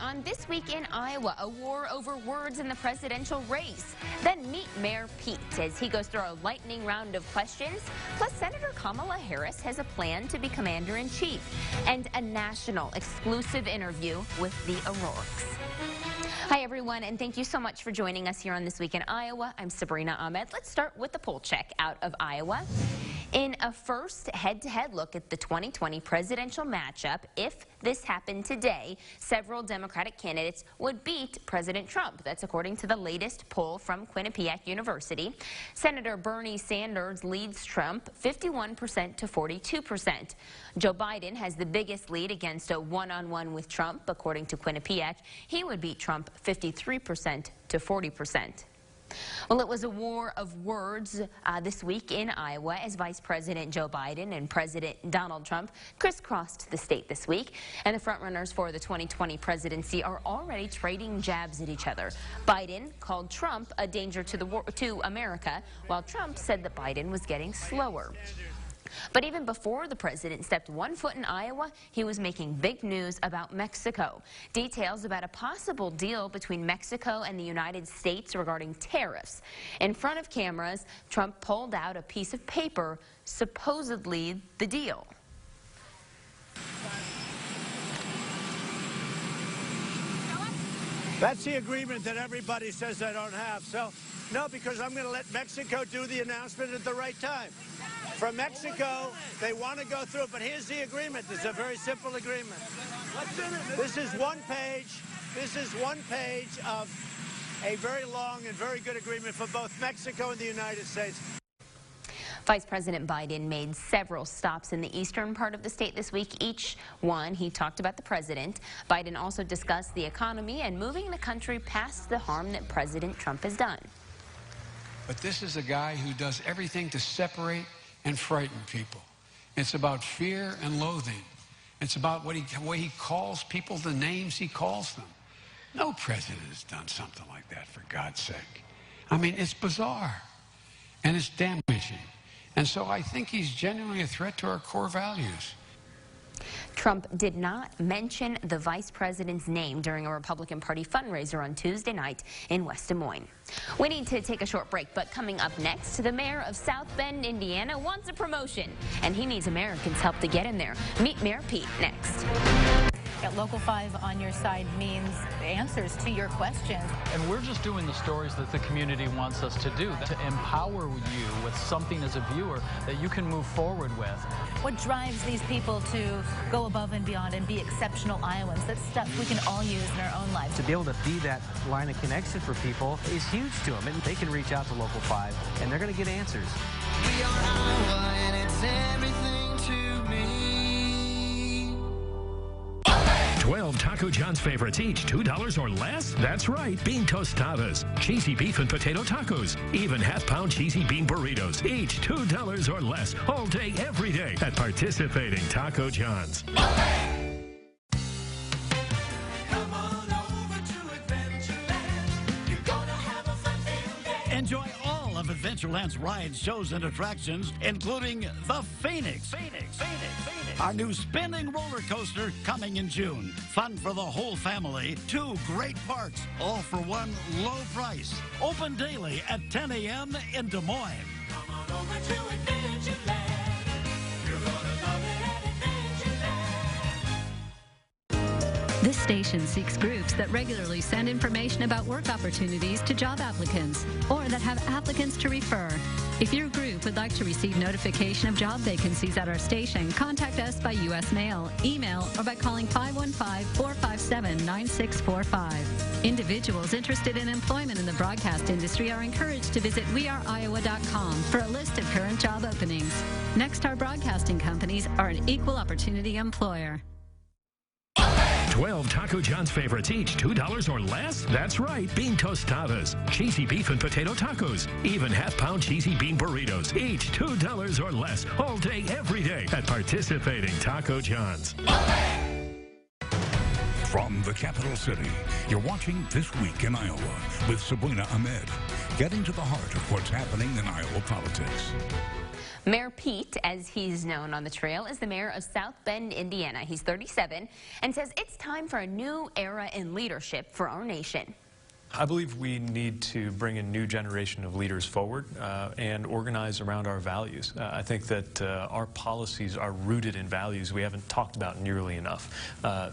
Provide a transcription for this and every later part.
on This Week in Iowa, a war over words in the presidential race. Then meet Mayor Pete as he goes through a lightning round of questions. Plus, Senator Kamala Harris has a plan to be commander-in-chief. And a national exclusive interview with the O'Rourkes. Hi, everyone, and thank you so much for joining us here on This Week in Iowa. I'm Sabrina Ahmed. Let's start with the poll check out of Iowa. In a first head-to-head look at the 2020 presidential matchup, if this happened today, several Democratic candidates would beat President Trump. That's according to the latest poll from Quinnipiac University. Senator Bernie Sanders leads Trump 51% to 42%. Joe Biden has the biggest lead against a one-on-one with Trump. According to Quinnipiac, he would beat Trump 53% to 40%. Well, it was a war of words this week in Iowa as Vice President Joe Biden and President Donald Trump crisscrossed the state this week. And the frontrunners for the 2020 presidency are already trading jabs at each other. Biden called Trump a danger to America, while Trump said that Biden was getting slower. But even before the president stepped one foot in Iowa, he was making big news about Mexico. Details about a possible deal between Mexico and the United States regarding tariffs. In front of cameras, Trump pulled out a piece of paper, supposedly the deal. That's the agreement that everybody says I don't have. So, no, because I'm going to let Mexico do the announcement at the right time. From Mexico, they want to go through, but here's the agreement. It's a very simple agreement. This is one page. This is one page of a very long and very good agreement for both Mexico and the United States. Vice President Biden made several stops in the eastern part of the state this week. Each one, he talked about the president. Biden also discussed the economy and moving the country past the harm that President Trump has done. But this is a guy who does everything to separate and frighten people. It's about fear and loathing. It's about the way he calls people the names he calls them. No president has done something like that, for God's sake. I mean, it's bizarre, and it's damaging. And so I think he's genuinely a threat to our core values. Trump did not mention the vice president's name during a Republican Party fundraiser on Tuesday night in West Des Moines. We need to take a short break, but coming up next, the mayor of South Bend, Indiana wants a promotion, and he needs Americans' help to get in there. Meet Mayor Pete next. At Local 5 on your side means answers to your questions. And we're just doing the stories that the community wants us to do, to empower you with something as a viewer that you can move forward with. What drives these people to go above and beyond and be exceptional Iowans? That's stuff we can all use in our own lives. To be able to be that line of connection for people is huge to them. And they can reach out to Local 5, and they're going to get answers. We are Iowa, and it's everything to me. 12 Taco John's favorites, each $2 or less? That's right, bean tostadas, cheesy beef and potato tacos, even half-pound cheesy bean burritos, each $2 or less, all day, every day at participating Taco John's. Come on over to Adventureland. You're gonna have a fun day. Enjoy all of Adventureland's rides, shows, and attractions, including the Phoenix. Our new spinning roller coaster coming in June. Fun for the whole family. 2 great parks, all for one low price. Open daily at 10 a.m. in Des Moines. Come on over to Adventureland. You're gonna love it at Adventureland. This station seeks groups that regularly send information about work opportunities to job applicants or that have applicants to refer. If your group would like to receive notification of job vacancies at our station, contact us by U.S. mail, email, or by calling 515-457-9645. Individuals interested in employment in the broadcast industry are encouraged to visit weareiowa.com for a list of current job openings. Nexstar Broadcasting Companies are an equal opportunity employer. 12 Taco John's favorites, each $2 or less? That's right, bean tostadas, cheesy beef and potato tacos, even half-pound cheesy bean burritos, each $2 or less, all day, every day at participating Taco John's. From the capital city, you're watching This Week in Iowa with Sabrina Ahmed, getting to the heart of what's happening in Iowa politics. Mayor Pete, as he's known on the trail, is the mayor of South Bend, Indiana. He's 37 and says it's time for a new era in leadership for our nation. I believe we need to bring a new generation of leaders forward and organize around our values. I think that our policies are rooted in values we haven't talked about nearly enough.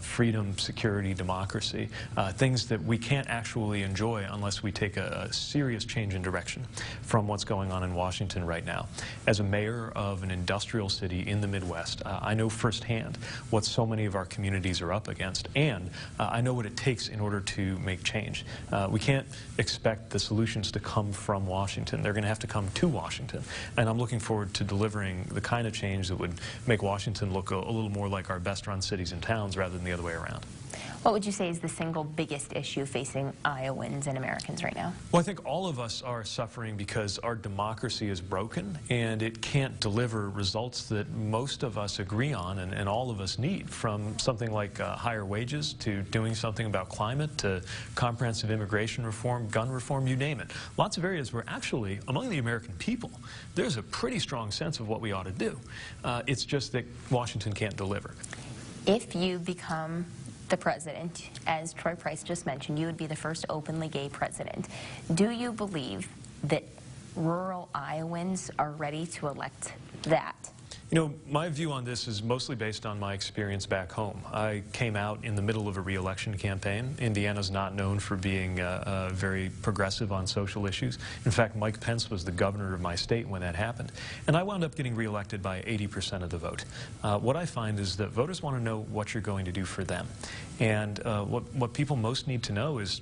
Freedom, security, democracy, things that we can't actually enjoy unless we take a serious change in direction from what's going on in Washington right now. As a mayor of an industrial city in the Midwest, I know firsthand what so many of our communities are up against, and I know what it takes in order to make change. We can't expect the solutions to come from Washington. They're going to have to come to Washington. And I'm looking forward to delivering the kind of change that would make Washington look a little more like our best-run cities and towns rather than the other way around. What would you say is the single biggest issue facing Iowans and Americans right now? Well, I think all of us are suffering because our democracy is broken and it can't deliver results that most of us agree on and all of us need, from something like higher wages to doing something about climate to comprehensive immigration reform, gun reform, you name it. Lots of areas where actually, among the American people, there's a pretty strong sense of what we ought to do. It's just that Washington can't deliver. If you become the president, as Troy Price just mentioned, you would be the first openly gay president. Do you believe that rural Iowans are ready to elect that? You know, my view on this is mostly based on my experience back home. I came out in the middle of a re-election campaign. Indiana's not known for being very progressive on social issues. In fact, Mike Pence was the governor of my state when that happened. And I wound up getting re-elected by 80% of the vote. What I find is that voters want to know what you're going to do for them. And what people most need to know is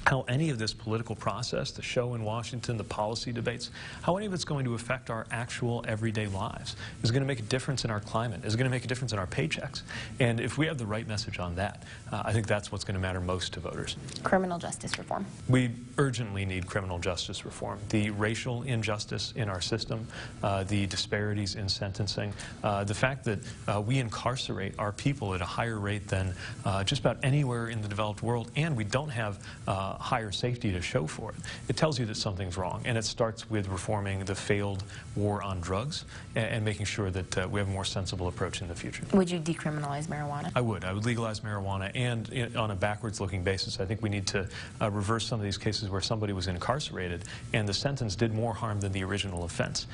how any of this political process, the show in Washington, the policy debates, how any of it's going to affect our actual everyday lives. Is it going to make a difference in our climate? Is it going to make a difference in our paychecks? And if we have the right message on that, I think that's what's going to matter most to voters. Criminal justice reform. We urgently need criminal justice reform. The racial injustice in our system, the disparities in sentencing, the fact that we incarcerate our people at a higher rate than just about anywhere in the developed world, and we don't have higher safety to show for it. It tells you that something's wrong, and it starts with reforming the failed war on drugs and making sure that we have a more sensible approach in the future. Would you decriminalize marijuana? I would. I would legalize marijuana, and on a backwards-looking basis, I think we need to reverse some of these cases where somebody was incarcerated and the sentence did more harm than the original offense.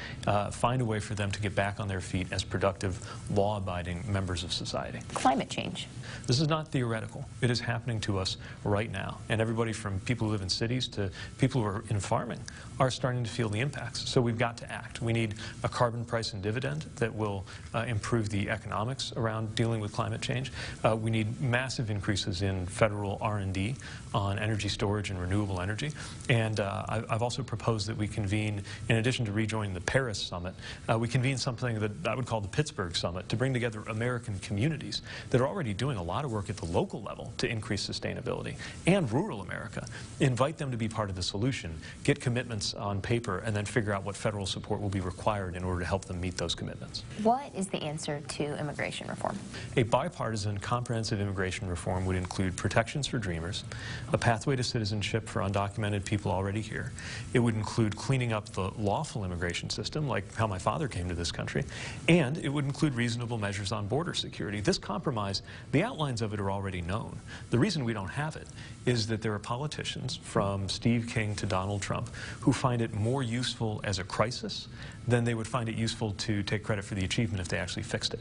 Find a way for them to get back on their feet as productive, law-abiding members of society. Climate change. This is not theoretical. It is happening to us right now, and everybody from people who live in cities to people who are in farming are starting to feel the impacts. So we've got to act. We need a carbon price and dividend that will improve the economics around dealing with climate change. We need massive increases in federal R&D on energy storage and renewable energy. And I've also proposed that we convene, in addition to rejoining the Paris Summit, we convene something that I would call the Pittsburgh Summit to bring together American communities that are already doing a lot of work at the local level to increase sustainability, and rural America. Invite them to be part of the solution, get commitments on paper, and then figure out what federal support will be required in order to help them meet those commitments. What is the answer to immigration reform? A bipartisan, comprehensive immigration reform would include protections for dreamers, a pathway to citizenship for undocumented people already here. It would include cleaning up the lawful immigration system, like how my father came to this country, and it would include reasonable measures on border security. This compromise, the outlines of it are already known. The reason we don't have it is that there are politicians, from Steve King to Donald Trump, who find it more useful as a crisis than they would find it useful to take credit for the achievement if they actually fixed it.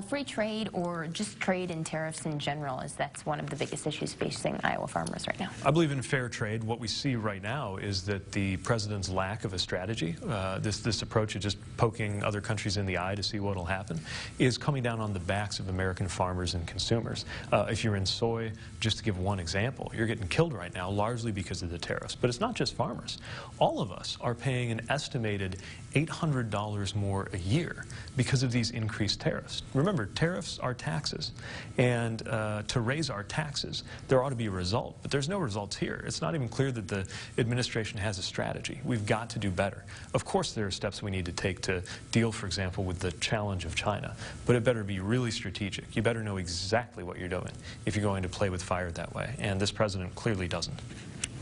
Free trade, or just trade and tariffs in general, is that's one of the biggest issues facing Iowa farmers right now. I believe in fair trade. What we see right now is that the president's lack of a strategy, this approach of just poking other countries in the eye to see what will happen, is coming down on the backs of American farmers and consumers. If you're in soy, just to give one example, you're getting killed right now largely because of the tariffs. But it's not just farmers. All of us are paying an estimated $800 more a year because of these increased tariffs. Remember, tariffs are taxes, and to raise our taxes, there ought to be a result, but there's no results here. It's not even clear that the administration has a strategy. We've got to do better. Of course, there are steps we need to take to deal, for example, with the challenge of China, but it better be really strategic. You better know exactly what you're doing if you're going to play with fire that way, and this president clearly doesn't.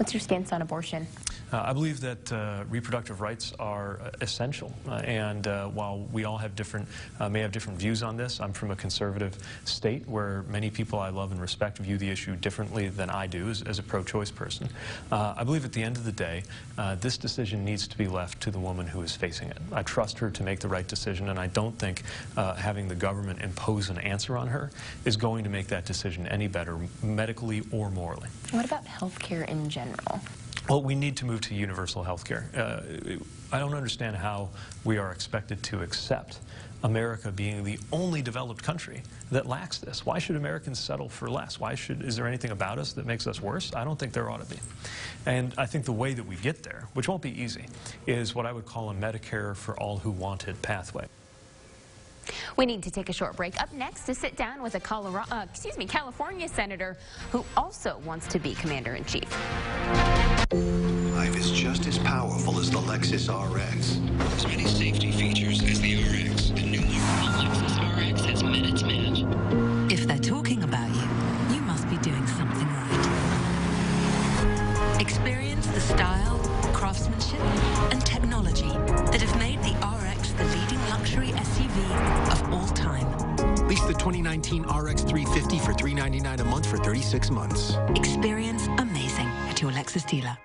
What's your stance on abortion? I believe that reproductive rights are essential, and while we all have may have different views on this, I'm from a conservative state where many people I love and respect view the issue differently than I do as a pro-choice person. I believe at the end of the day, this decision needs to be left to the woman who is facing it. I trust her to make the right decision, and I don't think having the government impose an answer on her is going to make that decision any better, medically or morally. What about health care in general? Well, we need to move to universal health care. I don't understand how we are expected to accept America being the only developed country that lacks this. Why should Americans settle for less? Is there anything about us that makes us worse? I don't think there ought to be. And I think the way that we get there, which won't be easy, is what I would call a Medicare for all who want it pathway. We need to take a short break. Up next, to sit down with a California senator who also wants to be commander-in-chief. Life is just as powerful as the Lexus RX. As many safety features as the RX. The new Lexus RX has minutes match. If they're talking about you, you must be doing something right. Experience the style, craftsmanship, and technology that have made the RX the leading luxury SUV of all time. Lease the 2019 RX 350 for $399 a month for 36 months. Experience amazing at your Lexus dealer.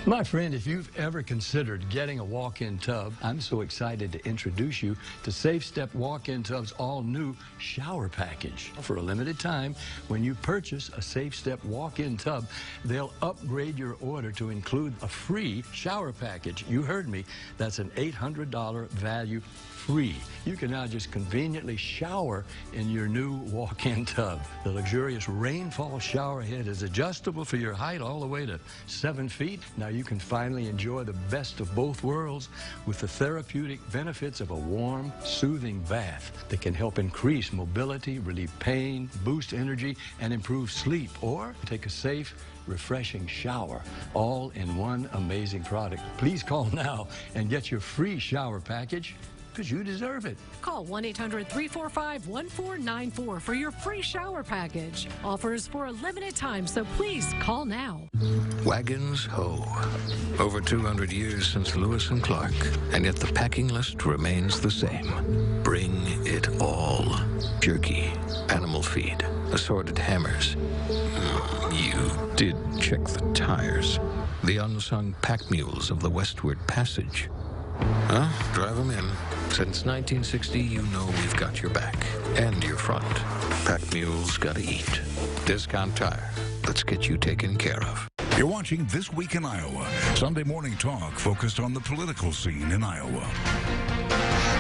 My friend, if you've ever considered getting a walk-in tub, I'm so excited to introduce you to Safe Step Walk-In Tub's all-new shower package. For a limited time, when you purchase a Safe Step walk-in tub, they'll upgrade your order to include a free shower package. You heard me. That's an $800 value free. You can now just conveniently shower in your new walk-in tub. The luxurious rainfall shower head is adjustable for your height all the way to 7 feet. Now you can finally enjoy the best of both worlds with the therapeutic benefits of a warm, soothing bath that can help increase mobility, relieve pain, boost energy, and improve sleep. Or take a safe, refreshing shower, all in one amazing product. Please call now and get your free shower package, because you deserve it. Call 1-800-345-1494 for your free shower package. Offers for a limited time, so please call now. Wagons Ho. Over 200 years since Lewis and Clark, and yet the packing list remains the same. Bring it all. Jerky, animal feed, assorted hammers. You did check the tires. The unsung pack mules of the Westward Passage. Huh? Drive them in. Since 1960, you know we've got your back and your front. Pack mules gotta eat. Discount Tire. Let's get you taken care of. You're watching This Week in Iowa. Sunday morning talk focused on the political scene in Iowa.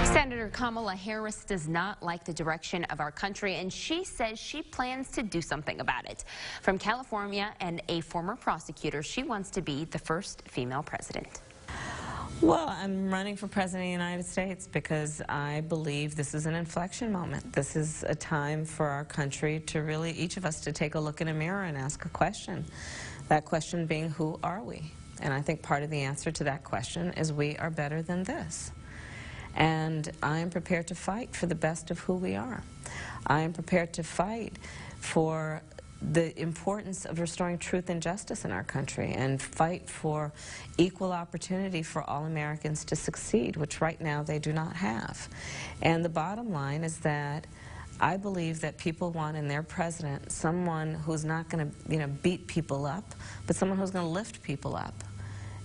Senator Kamala Harris does not like the direction of our country, and she says she plans to do something about it. From California and a former prosecutor, she wants to be the first female president. Well, I'm running for President of the United States because I believe this is an inflection moment. This is a time for our country to really, each of us, to take a look in a mirror and ask a question. That question being, who are we? And I think part of the answer to that question is we are better than this. And I am prepared to fight for the best of who we are. I am prepared to fight for the importance of restoring truth and justice in our country and fight for equal opportunity for all Americans to succeed, which right now they do not have. And the bottom line is that I believe that people want in their president someone who's not going to, beat people up, but someone who's going to lift people up.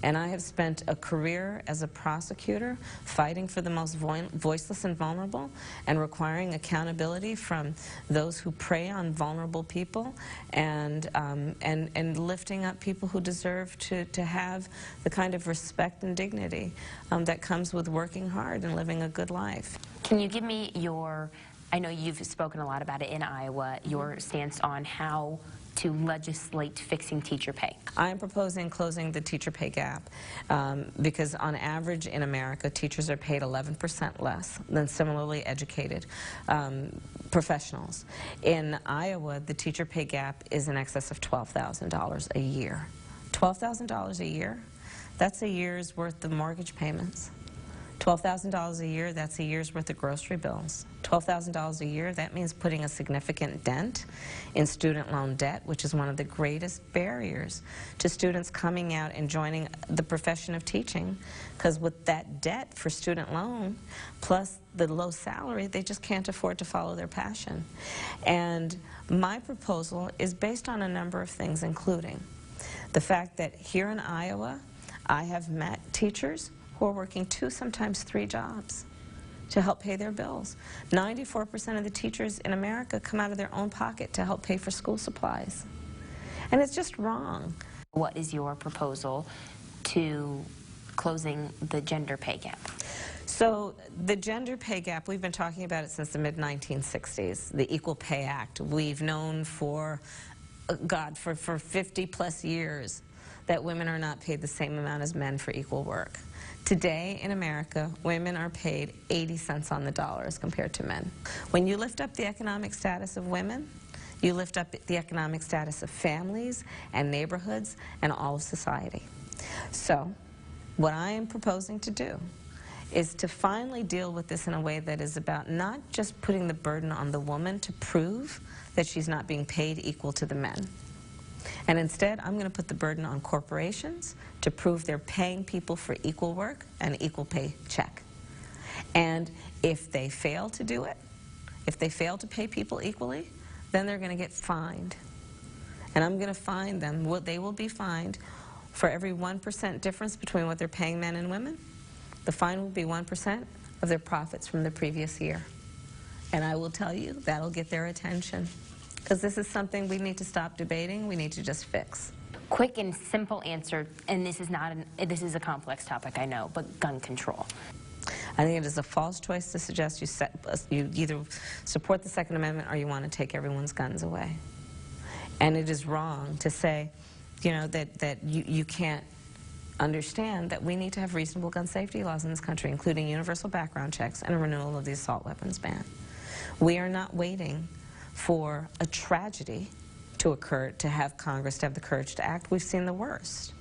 And I have spent a career as a prosecutor fighting for the most voiceless and vulnerable and requiring accountability from those who prey on vulnerable people and lifting up people who deserve to have the kind of respect and dignity that comes with working hard and living a good life. Can you give me I know you've spoken a lot about it in Iowa, your stance on how to legislate fixing teacher pay? I am proposing closing the teacher pay gap because on average in America, teachers are paid 11% less than similarly educated professionals. In Iowa, the teacher pay gap is in excess of $12,000 a year. $12,000 a year? That's a year's worth of mortgage payments. $12,000 a year, that's a year's worth of grocery bills. $12,000 a year, that means putting a significant dent in student loan debt, which is one of the greatest barriers to students coming out and joining the profession of teaching, because with that debt for student loan, plus the low salary, they just can't afford to follow their passion. And my proposal is based on a number of things, including the fact that here in Iowa, I have met teachers who are working 2, sometimes 3 jobs to help pay their bills. 94% of the teachers in America come out of their own pocket to help pay for school supplies. And it's just wrong. What is your proposal to closing the gender pay gap? So the gender pay gap, we've been talking about it since the mid-1960s, the Equal Pay Act. We've known for, God, for 50-plus years that women are not paid the same amount as men for equal work. Today in America, women are paid 80 cents on the dollar as compared to men. When you lift up the economic status of women, you lift up the economic status of families and neighborhoods and all of society. So what I am proposing to do is to finally deal with this in a way that is about not just putting the burden on the woman to prove that she's not being paid equal to the men. And instead, I'm going to put the burden on corporations to prove they're paying people for equal work and equal pay check. And if they fail to do it, if they fail to pay people equally, then they're going to get fined. And I'm going to fine them. They will be fined for every 1% difference between what they're paying men and women. The fine will be 1% of their profits from the previous year. And I will tell you, that'll get their attention. Because this is something we need to stop debating, we need to just fix. Quick and simple answer, and this is a complex topic, I know, but gun control. I think it is a false choice to suggest you either support the Second Amendment or you want to take everyone's guns away. And it is wrong to say, you know, that you can't understand that we need to have reasonable gun safety laws in this country, including universal background checks and a renewal of the assault weapons ban. We are not waiting for a tragedy to occur to have Congress to have the courage to act. We've seen the worst.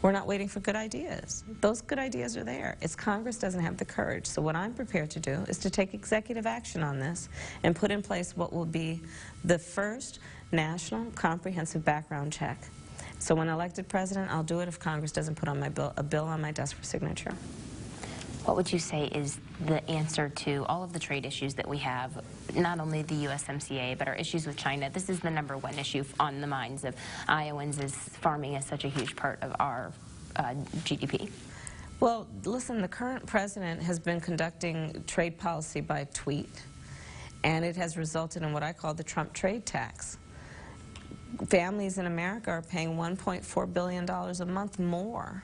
We're not waiting for good ideas. Those good ideas are there. It's Congress doesn't have the courage. So what I'm prepared to do is to take executive action on this and put in place what will be the first national comprehensive background check. So when elected president, I'll do it if Congress doesn't put on a bill on my desk for signature. What would you say is the answer to all of the trade issues that we have, not only the USMCA, but our issues with China? This is the #1 issue on the minds of Iowans, as farming is such a huge part of our GDP. Well, listen, the current president has been conducting trade policy by tweet, and it has resulted in what I call the Trump trade tax. Families in America are paying $1.4 billion a month more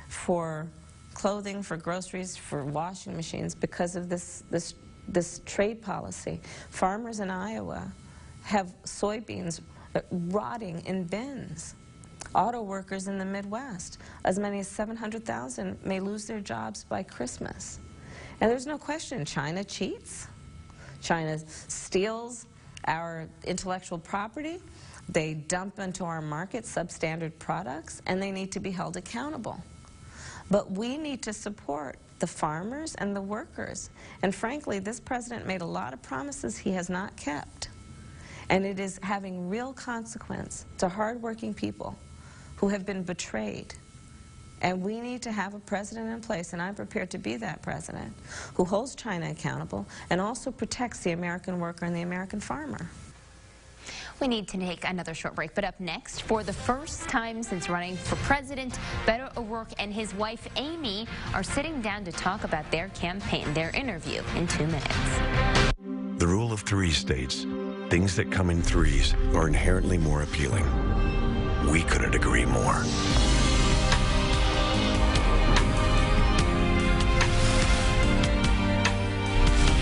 for clothing, for groceries, for washing machines because of this trade policy. Farmers in Iowa have soybeans rotting in bins. Auto workers in the Midwest, as many as 700,000 may lose their jobs by Christmas. And there's no question, China cheats. China steals our intellectual property. They dump into our market substandard products, and they need to be held accountable. But we need to support the farmers and the workers. And frankly, this president made a lot of promises he has not kept. And it is having real consequence to hardworking people who have been betrayed. And we need to have a president in place, and I'm prepared to be that president, who holds China accountable and also protects the American worker and the American farmer. We need to take another short break, but up next, for the first time since running for president, Beto O'Rourke and his wife, Amy, are sitting down to talk about their campaign. Their interview in 2 minutes. The rule of 3 states, things that come in threes are inherently more appealing. We couldn't agree more.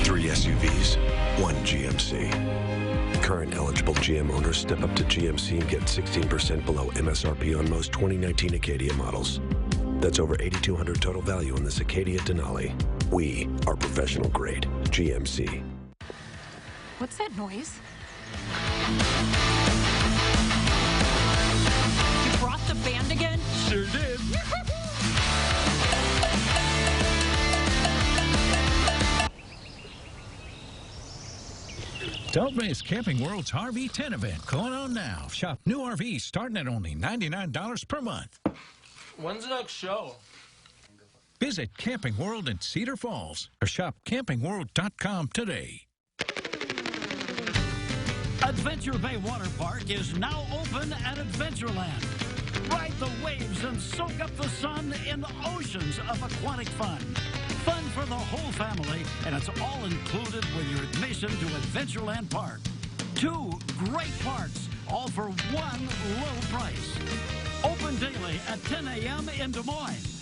3 SUVs, 1 GMC. Current eligible GM owners step up to GMC and get 16% below MSRP on most 2019 Acadia models. That's over $8,200 total value on this Acadia Denali. We are professional grade GMC. What's that noise? You brought the band again? Sure did. Don't miss Camping World's RV 10 event going on now. Shop new RVs starting at only $99 per month. When's the next show? Visit Camping World in Cedar Falls or shop campingworld.com today. Adventure Bay Water Park is now open at Adventureland. Ride the waves and soak up the sun in oceans of aquatic fun. Fun for the whole family, and it's all included with your admission to Adventureland Park. 2 great parks, all for one low price. Open daily at 10 a.m. in Des Moines.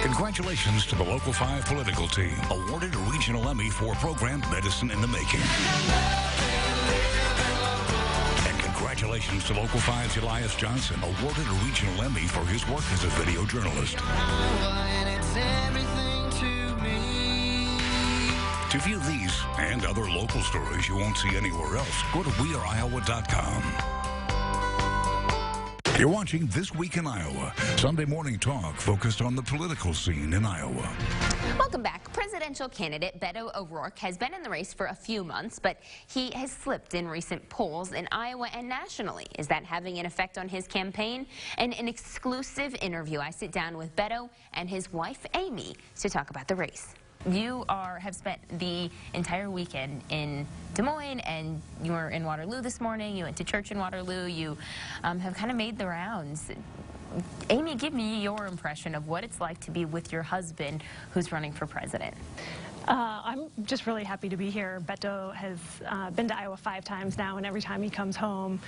Congratulations to the Local 5 political team, awarded a regional Emmy for program Medicine in the Making. And congratulations to Local 5's Elias Johnson, awarded a regional Emmy for his work as a video journalist. To view these and other local stories you won't see anywhere else, go to weareiowa.com. You're watching This Week in Iowa, Sunday morning talk focused on the political scene in Iowa. Welcome back. Presidential candidate Beto O'Rourke has been in the race for a few months, but he has slipped in recent polls in Iowa and nationally. Is that having an effect on his campaign? In an exclusive interview, I sit down with Beto and his wife, Amy, to talk about the race. You have spent the entire weekend in Des Moines, and you were in Waterloo this morning. You went to church in Waterloo. You have kind of made the rounds. Amy, give me your impression of what it's like to be with your husband who's running for president. I'm just really happy to be here. Beto has been to Iowa 5 times now, and every time he comes home,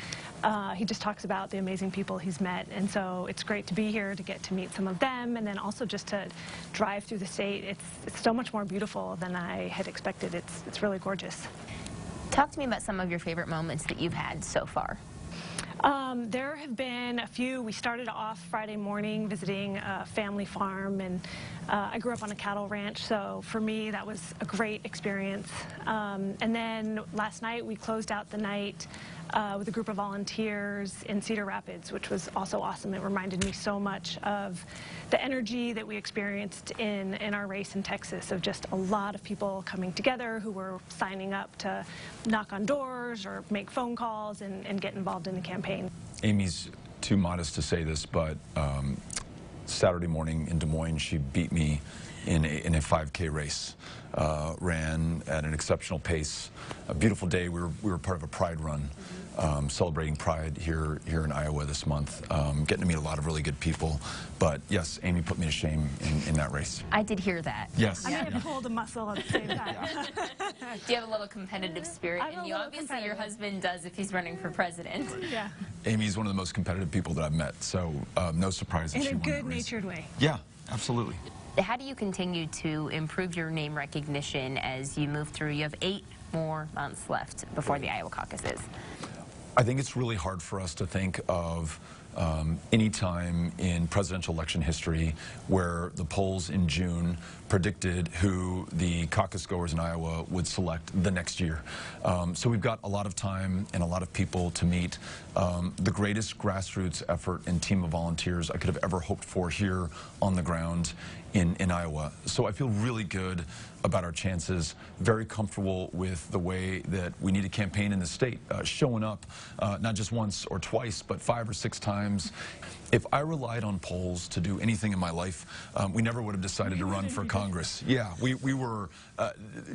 he just talks about the amazing people he's met. And so it's great to be here, to get to meet some of them, and then also just to drive through the state. It's so much more beautiful than I had expected. It's really gorgeous. Talk to me about some of your favorite moments that you've had so far. There have been a few. We started off Friday morning visiting a family farm, and I grew up on a cattle ranch, so for me that was a great experience. And then last night we closed out the night with a group of volunteers in Cedar Rapids, which was also awesome. It reminded me so much of the energy that we experienced in our race in Texas, of just a lot of people coming together who were signing up to knock on doors or make phone calls and get involved in the campaign. Amy's too modest to say this, but Saturday morning in Des Moines, she beat me in a 5K race. Ran at an exceptional pace. A beautiful day. We were part of a Pride run, celebrating Pride here in Iowa this month. Getting to meet a lot of really good people. But yes, Amy put me to shame in that race. I did hear that. Yes. I may have pulled a muscle at the same time. Do you have a little competitive spirit in you? Obviously, your husband does if he's running for president. Yeah. Amy's one of the most competitive people that I've met, so no surprise that she won the race. In a good-natured way. Yeah, absolutely. How do you continue to improve your name recognition as you move through? You have 8 more months left before the Iowa caucuses. I think it's really hard for us to think of any time in presidential election history where the polls in June predicted who the caucus goers in Iowa would select the next year. So we've got a lot of time and a lot of people to meet. The greatest grassroots effort and team of volunteers I could have ever hoped for here on the ground in Iowa. So I feel really good about our chances, very comfortable with the way that we need to campaign in the state, showing up not just once or twice, but 5 or 6 times. If I relied on polls to do anything in my life, we never would have decided to run for Congress. Yeah, we were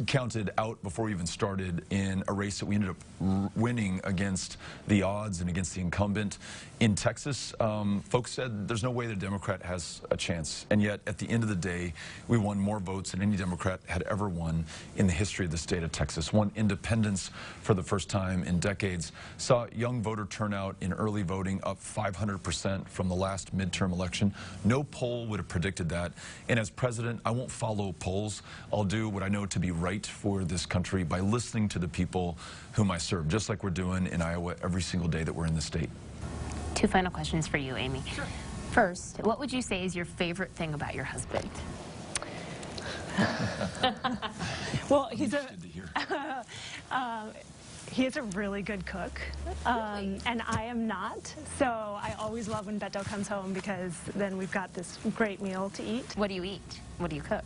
counted out before we even started in a race that we ended up winning against the odds and against the incumbent. In Texas, folks said there's no way the Democrat has a chance. And yet, at the end of the day, we won more votes than any Democrat had ever won in the history of the state of Texas. Won independence for the first time in decades. Saw young voter turnout in early voting up 500% from the last midterm election. No poll would have predicted that. And as president, I won't follow polls. I'll do what I know to be right for this country by listening to the people whom I serve, just like we're doing in Iowa every single day that we're in the state. 2 final questions for you, Amy. Sure. First, what would you say is your favorite thing about your husband? Well, he's He is a really good cook, and I am not. So I always love when Beto comes home because then we've got this great meal to eat. What do you eat? What do you cook?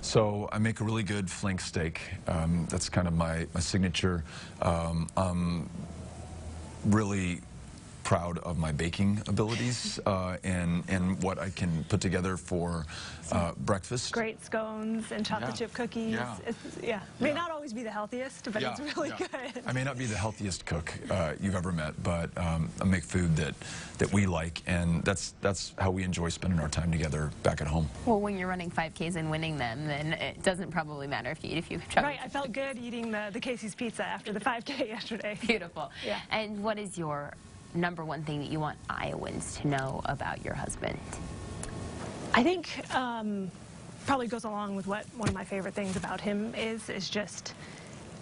So I make a really good flank steak. That's kind of my signature. I'm really proud of my baking abilities and what I can put together for breakfast. Great scones and chocolate chip cookies. May not always be the healthiest, but it's really good. I may not be the healthiest cook you've ever met, but I make food that we like, and that's how we enjoy spending our time together back at home. Well, when you're running 5Ks and winning them, then it doesn't probably matter if you eat a few chocolate. Right, I felt good eating the Casey's pizza after the 5K yesterday. Beautiful. Yeah. And what is your #1 thing that you want Iowans to know about your husband? I think probably goes along with what one of my favorite things about him is just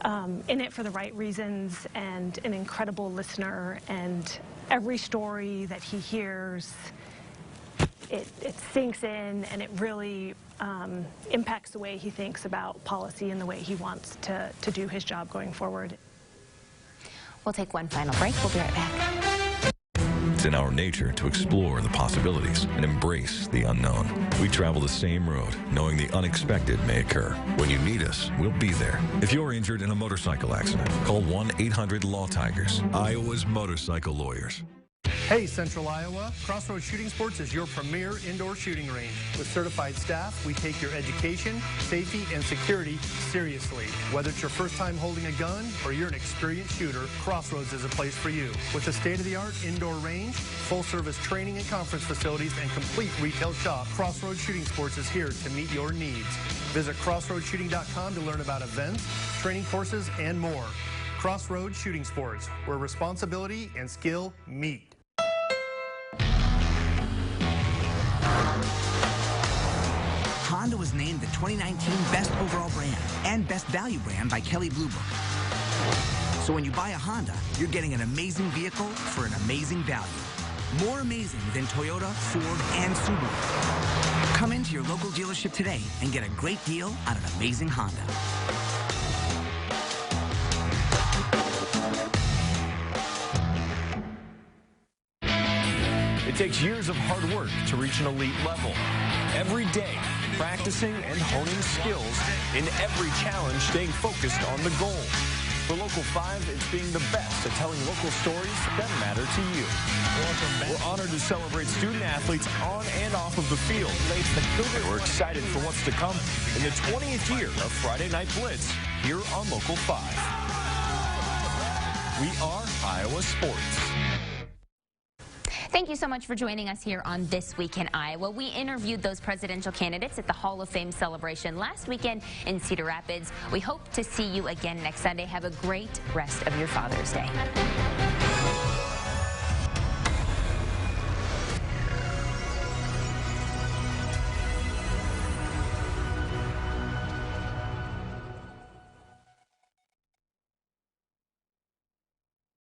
in it for the right reasons and an incredible listener, and every story that he hears, it sinks in and it really impacts the way he thinks about policy and the way he wants to do his job going forward. We'll take one final break. We'll be right back. It's in our nature to explore the possibilities and embrace the unknown. We travel the same road, knowing the unexpected may occur. When you need us, we'll be there. If you're injured in a motorcycle accident, call 1-800-LAW-TIGERS, Iowa's motorcycle lawyers. Hey, Central Iowa, Crossroads Shooting Sports is your premier indoor shooting range. With certified staff, we take your education, safety, and security seriously. Whether it's your first time holding a gun or you're an experienced shooter, Crossroads is a place for you. With a state-of-the-art indoor range, full-service training and conference facilities, and complete retail shop, Crossroads Shooting Sports is here to meet your needs. Visit crossroadshooting.com to learn about events, training courses, and more. Crossroads Shooting Sports, where responsibility and skill meet. Honda was named the 2019 Best Overall Brand and Best Value Brand by Kelley Blue Book. So when you buy a Honda, you're getting an amazing vehicle for an amazing value. More amazing than Toyota, Ford, and Subaru. Come into your local dealership today and get a great deal on an amazing Honda. It takes years of hard work to reach an elite level. Every day, practicing and honing skills. In every challenge, staying focused on the goal. For Local 5, it's being the best at telling local stories that matter to you. We're honored to celebrate student athletes on and off of the field. And we're excited for what's to come in the 20th year of Friday Night Blitz here on Local 5. We are Iowa Sports. Thank you so much for joining us here on This Week in Iowa. We interviewed those presidential candidates at the Hall of Fame celebration last weekend in Cedar Rapids. We hope to see you again next Sunday. Have a great rest of your Father's Day.